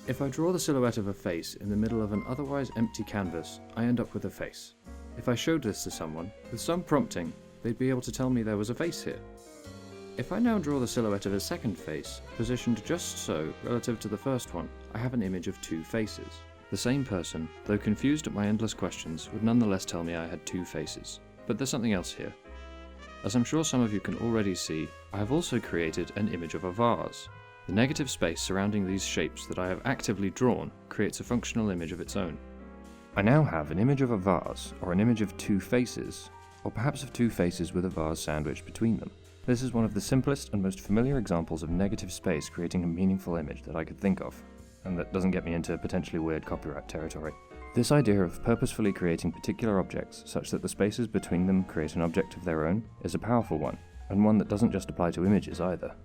If I draw the silhouette of a face in the middle of an otherwise empty canvas, I end up with a face. If I showed this to someone, with some prompting, they'd be able to tell me there was a face here. If I now draw the silhouette of a second face, positioned just so relative to the first one, I have an image of two faces. The same person, though confused at my endless questions, would nonetheless tell me I had two faces. But there's something else here. As I'm sure some of you can already see, I have also created an image of a vase. The negative space surrounding these shapes that I have actively drawn creates a functional image of its own. I now have an image of a vase, or an image of two faces, or perhaps of two faces with a vase sandwiched between them. This is one of the simplest and most familiar examples of negative space creating a meaningful image that I could think of, and that doesn't get me into potentially weird copyright territory. This idea of purposefully creating particular objects such that the spaces between them create an object of their own is a powerful one, and one that doesn't just apply to images either.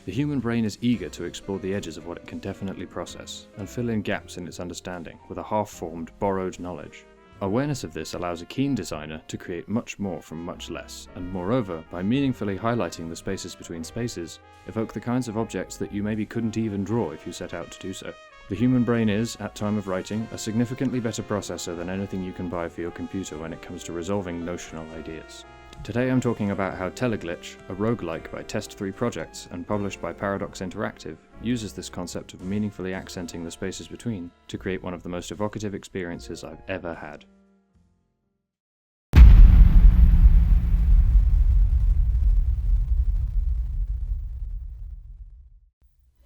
The human brain is eager to explore the edges of what it can definitely process, and fill in gaps in its understanding with a half-formed, borrowed knowledge. Awareness of this allows a keen designer to create much more from much less, and moreover, by meaningfully highlighting the spaces between spaces, evoke the kinds of objects that you maybe couldn't even draw if you set out to do so. The human brain is, at time of writing, a significantly better processor than anything you can buy for your computer when it comes to resolving notional ideas. Today I'm talking about how Teleglitch, a roguelike by Test 3 Projects and published by Paradox Interactive, uses this concept of meaningfully accenting the spaces between to create one of the most evocative experiences I've ever had.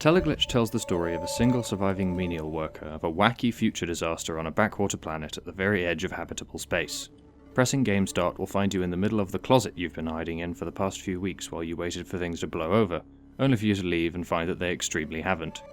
Teleglitch tells the story of a single surviving menial worker of a wacky future disaster on a backwater planet at the very edge of habitable space. Pressing game start will find you in the middle of the closet you've been hiding in for the past few weeks while you waited for things to blow over, only for you to leave and find that they extremely haven't.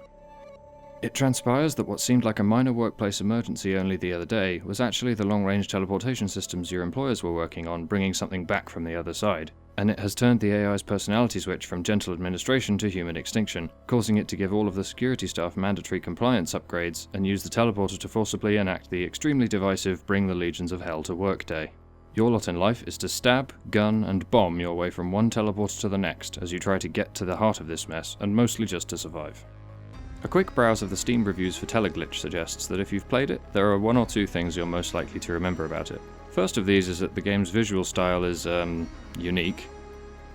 It transpires that what seemed like a minor workplace emergency only the other day was actually the long-range teleportation systems your employers were working on bringing something back from the other side, and it has turned the AI's personality switch from gentle administration to human extinction, causing it to give all of the security staff mandatory compliance upgrades and use the teleporter to forcibly enact the extremely divisive Bring the Legions of Hell to Work Day. Your lot in life is to stab, gun, and bomb your way from one teleporter to the next as you try to get to the heart of this mess, and mostly just to survive. A quick browse of the Steam reviews for Teleglitch suggests that if you've played it, there are one or two things you're most likely to remember about it. First of these is that the game's visual style is, unique,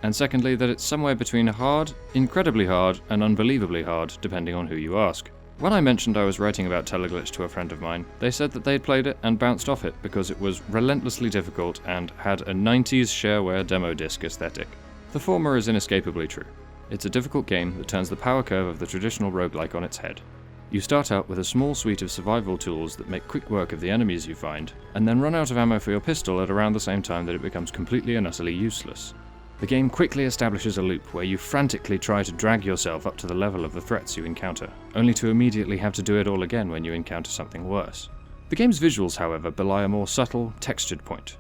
and secondly that it's somewhere between hard, incredibly hard, and unbelievably hard, depending on who you ask. When I mentioned I was writing about Teleglitch to a friend of mine, they said that they'd played it and bounced off it because it was relentlessly difficult and had a 90s shareware demo disc aesthetic. The former is inescapably true. It's a difficult game that turns the power curve of the traditional roguelike on its head. You start out with a small suite of survival tools that make quick work of the enemies you find, and then run out of ammo for your pistol at around the same time that it becomes completely and utterly useless. The game quickly establishes a loop where you frantically try to drag yourself up to the level of the threats you encounter, only to immediately have to do it all again when you encounter something worse. The game's visuals, however, belie a more subtle, textured point.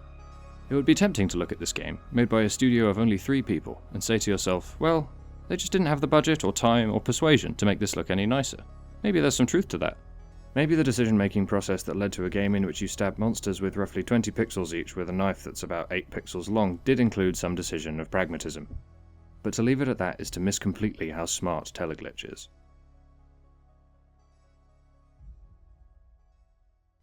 It would be tempting to look at this game, made by a studio of only 3 people, and say to yourself, well, they just didn't have the budget or time or persuasion to make this look any nicer. Maybe there's some truth to that. Maybe the decision-making process that led to a game in which you stab monsters with roughly 20 pixels each with a knife that's about 8 pixels long did include some decision of pragmatism. But to leave it at that is to miss completely how smart Teleglitch is.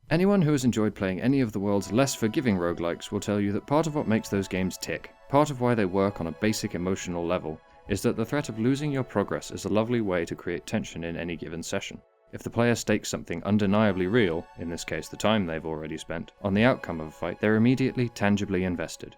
Anyone who has enjoyed playing any of the world's less forgiving roguelikes will tell you that part of what makes those games tick, part of why they work on a basic emotional level, is that the threat of losing your progress is a lovely way to create tension in any given session. If the player stakes something undeniably real, in this case the time they've already spent, on the outcome of a fight, they're immediately, tangibly invested.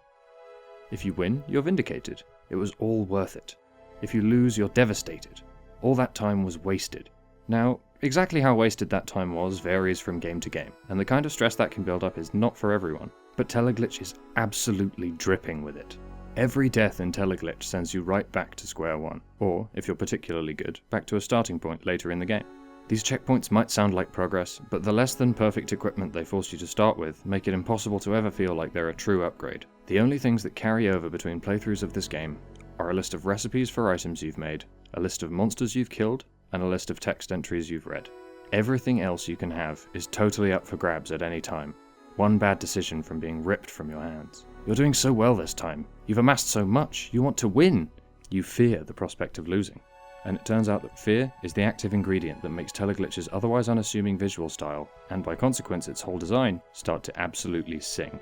If you win, you're vindicated. It was all worth it. If you lose, you're devastated. All that time was wasted. Now, exactly how wasted that time was varies from game to game, and the kind of stress that can build up is not for everyone, but Teleglitch is absolutely dripping with it. Every death in Teleglitch sends you right back to square one, or, if you're particularly good, back to a starting point later in the game. These checkpoints might sound like progress, but the less than perfect equipment they force you to start with make it impossible to ever feel like they're a true upgrade. The only things that carry over between playthroughs of this game are a list of recipes for items you've made, a list of monsters you've killed, and a list of text entries you've read. Everything else you can have is totally up for grabs at any time, one bad decision from being ripped from your hands. You're doing so well this time, you've amassed so much, you want to win! You fear the prospect of losing. and it turns out that fear is the active ingredient that makes Teleglitch's otherwise unassuming visual style, and by consequence its whole design, start to absolutely sing.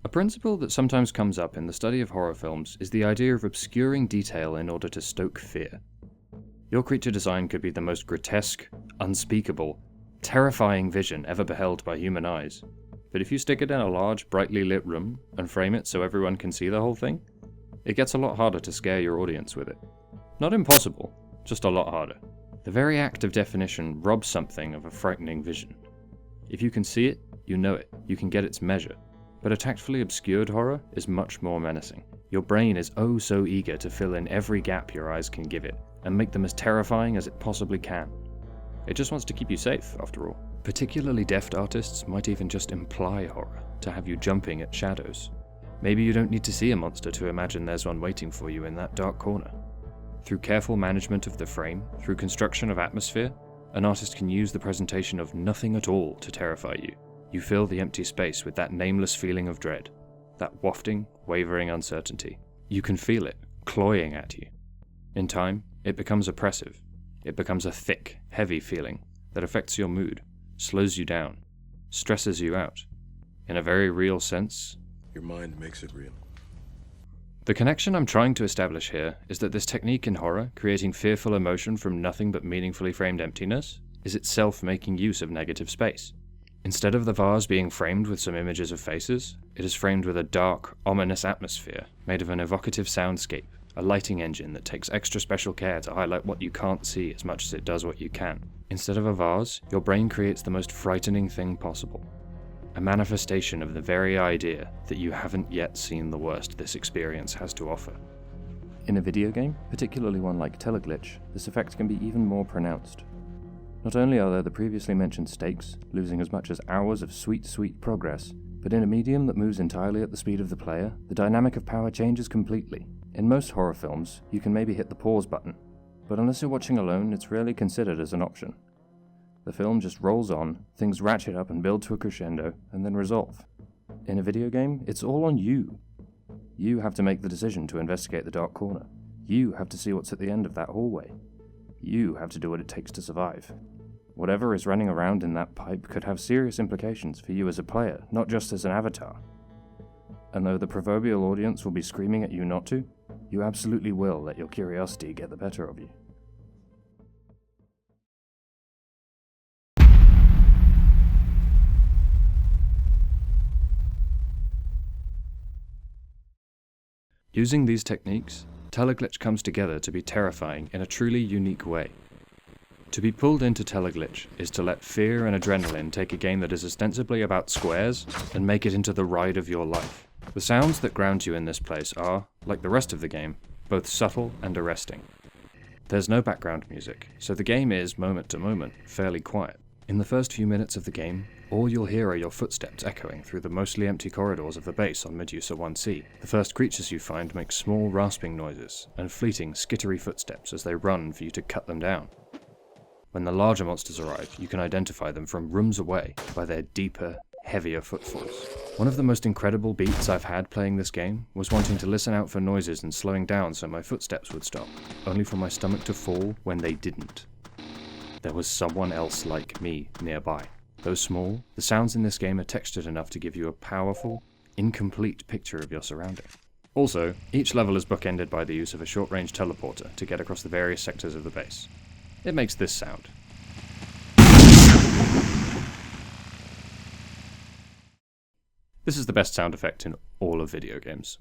A principle that sometimes comes up in the study of horror films is the idea of obscuring detail in order to stoke fear. Your creature design could be the most grotesque, unspeakable, terrifying vision ever beheld by human eyes, but if you stick it in a large, brightly lit room and frame it so everyone can see the whole thing, it gets a lot harder to scare your audience with it. Not impossible, just a lot harder. The very act of definition robs something of a frightening vision. If you can see it, you know it, you can get its measure. But a tactfully obscured horror is much more menacing. Your brain is oh so eager to fill in every gap your eyes can give it, and make them as terrifying as it possibly can. It just wants to keep you safe, after all. Particularly deft artists might even just imply horror, to have you jumping at shadows. Maybe you don't need to see a monster to imagine there's one waiting for you in that dark corner. Through careful management of the frame, through construction of atmosphere, an artist can use the presentation of nothing at all to terrify you. You fill the empty space with that nameless feeling of dread, that wafting, wavering uncertainty. You can feel it, cloying at you. In time, it becomes oppressive. It becomes a thick, heavy feeling that affects your mood, slows you down, stresses you out. In a very real sense, your mind makes it real. The connection I'm trying to establish here is that this technique in horror, creating fearful emotion from nothing but meaningfully framed emptiness, is itself making use of negative space. Instead of the vase being framed with some images of faces, it is framed with a dark, ominous atmosphere made of an evocative soundscape, a lighting engine that takes extra special care to highlight what you can't see as much as it does what you can. Instead of a vase, your brain creates the most frightening thing possible. A manifestation of the very idea that you haven't yet seen the worst this experience has to offer. In a video game, particularly one like Teleglitch, this effect can be even more pronounced. Not only are there the previously mentioned stakes, losing as much as hours of sweet progress, but in a medium that moves entirely at the speed of the player, the dynamic of power changes completely. In most horror films, you can maybe hit the pause button, but unless you're watching alone, it's rarely considered as an option. The film just rolls on, things ratchet up and build to a crescendo, and then resolve. In a video game, it's all on you. You have to make the decision to investigate the dark corner. You have to see what's at the end of that hallway. You have to do what it takes to survive. Whatever is running around in that pipe could have serious implications for you as a player, not just as an avatar. And though the proverbial audience will be screaming at you not to, you absolutely will let your curiosity get the better of you. Using these techniques, Teleglitch comes together to be terrifying in a truly unique way. To be pulled into Teleglitch is to let fear and adrenaline take a game that is ostensibly about squares and make it into the ride of your life. The sounds that ground you in this place are, like the rest of the game, both subtle and arresting. There's no background music, so the game is, moment to moment, fairly quiet. In the first few minutes of the game, all you'll hear are your footsteps echoing through the mostly empty corridors of the base on Medusa 1C. The first creatures you find make small rasping noises and fleeting, skittery footsteps as they run for you to cut them down. When the larger monsters arrive, you can identify them from rooms away by their deeper, heavier footfalls. One of the most incredible beats I've had playing this game was wanting to listen out for noises and slowing down so my footsteps would stop, only for my stomach to fall when they didn't. There was someone else like me nearby. Though small, the sounds in this game are textured enough to give you a powerful, incomplete picture of your surrounding. Also, each level is bookended by the use of a short-range teleporter to get across the various sectors of the base. It makes this sound. This is the best sound effect in all of video games.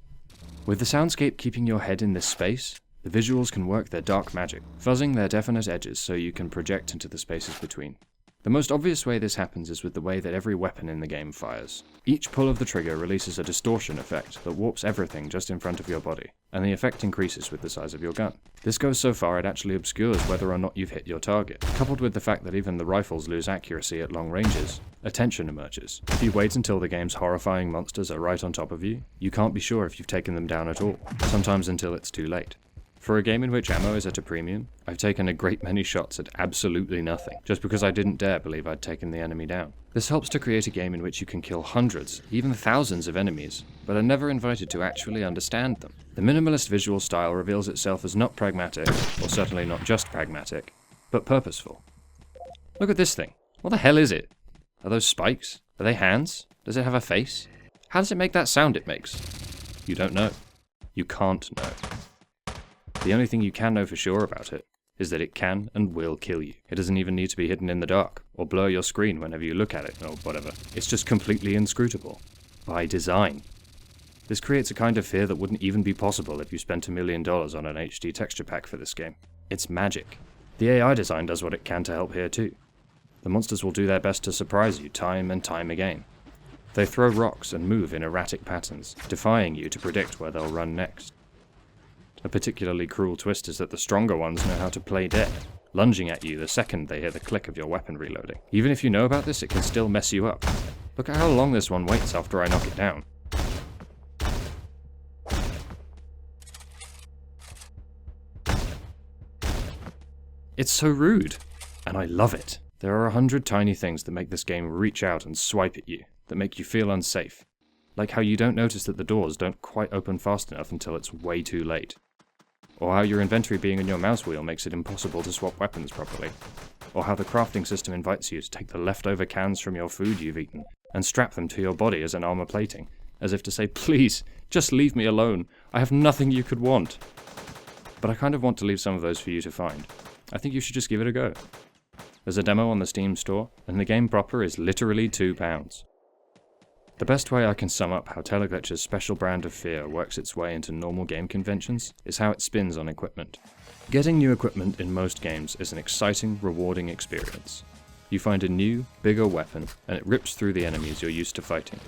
With the soundscape keeping your head in this space, the visuals can work their dark magic, fuzzing their definite edges so you can project into the spaces between. The most obvious way this happens is with the way that every weapon in the game fires. Each pull of the trigger releases a distortion effect that warps everything just in front of your body, and the effect increases with the size of your gun. This goes so far it actually obscures whether or not you've hit your target. Coupled with the fact that even the rifles lose accuracy at long ranges, a tension emerges. If you wait until the game's horrifying monsters are right on top of you, you can't be sure if you've taken them down at all, sometimes until it's too late. For a game in which ammo is at a premium, I've taken a great many shots at absolutely nothing, just because I didn't dare believe I'd taken the enemy down. This helps to create a game in which you can kill hundreds, even thousands of enemies, but are never invited to actually understand them. The minimalist visual style reveals itself as not pragmatic, or certainly not just pragmatic, but purposeful. Look at this thing. What the hell is it? Are those spikes? Are they hands? Does it have a face? How does it make that sound it makes? You don't know. You can't know. The only thing you can know for sure about it is that it can and will kill you. It doesn't even need to be hidden in the dark, or blur your screen whenever you look at it, or whatever. It's just completely inscrutable. By design. This creates a kind of fear that wouldn't even be possible if you spent $1 million on an HD texture pack for this game. It's magic. The AI design does what it can to help here too. The monsters will do their best to surprise you time and time again. They throw rocks and move in erratic patterns, defying you to predict where they'll run next. A particularly cruel twist is that the stronger ones know how to play dead, lunging at you the second they hear the click of your weapon reloading. Even if you know about this, it can still mess you up. Look at how long this one waits after I knock it down. It's so rude, and I love it. There are 100 tiny things that make this game reach out and swipe at you, that make you feel unsafe. Like how you don't notice that the doors don't quite open fast enough until it's way too late. Or how your inventory being on your mouse wheel makes it impossible to swap weapons properly. Or how the crafting system invites you to take the leftover cans from your food you've eaten and strap them to your body as an armor plating, as if to say, please, just leave me alone, I have nothing you could want. But I kind of want to leave some of those for you to find. I think you should just give it a go. There's a demo on the Steam store, and the game proper is literally £2. The best way I can sum up how Teleglitch's special brand of fear works its way into normal game conventions is how it spins on equipment. Getting new equipment in most games is an exciting, rewarding experience. You find a new, bigger weapon, and it rips through the enemies you're used to fighting.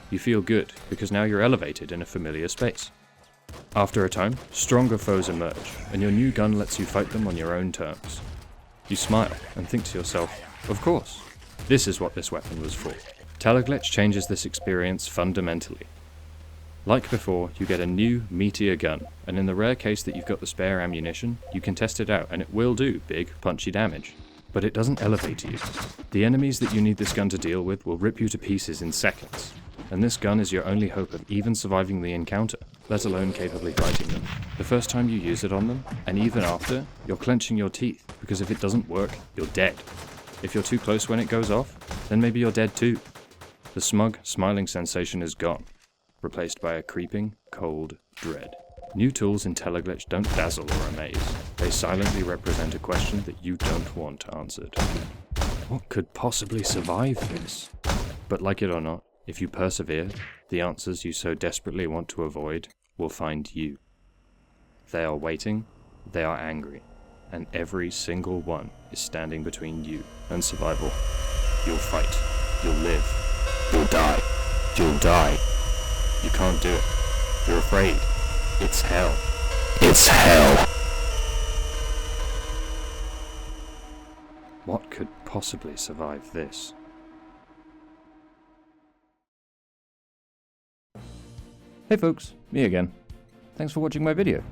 You feel good, because now you're elevated in a familiar space. After a time, stronger foes emerge, and your new gun lets you fight them on your own terms. You smile, and think to yourself, of course, this is what this weapon was for. Teleglitch changes this experience fundamentally. Like before, you get a new, meatier gun, and in the rare case that you've got the spare ammunition, you can test it out and it will do big, punchy damage. But it doesn't elevate you. The enemies that you need this gun to deal with will rip you to pieces in seconds, and this gun is your only hope of even surviving the encounter, let alone capably fighting them. The first time you use it on them, and even after, you're clenching your teeth, because if it doesn't work, you're dead. If you're too close when it goes off, then maybe you're dead too. The smug, smiling sensation is gone, replaced by a creeping, cold dread. New tools in Teleglitch don't dazzle or amaze. They silently represent a question that you don't want answered. What could possibly survive this? But like it or not, if you persevere, the answers you so desperately want to avoid will find you. They are waiting, they are angry, and every single one is standing between you and survival. You'll fight. You'll live. You'll die. You'll die. You can't do it. You're afraid. It's hell. It's hell. What could possibly survive this? Hey folks, me again. Thanks for watching my video.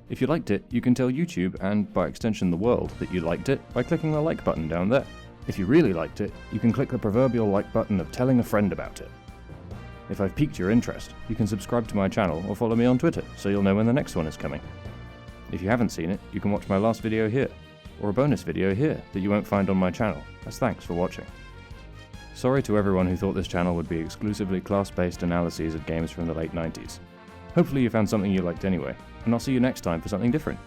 If you liked it, you can tell YouTube, and by extension the world, that you liked it by clicking the like button down there. If you really liked it, you can click the proverbial like button of telling a friend about it. If I've piqued your interest, you can subscribe to my channel or follow me on Twitter so you'll know when the next one is coming. If you haven't seen it, you can watch my last video here, or a bonus video here that you won't find on my channel, as thanks for watching. Sorry to everyone who thought this channel would be exclusively class-based analyses of games from the late 90s. Hopefully you found something you liked anyway, and I'll see you next time for something different.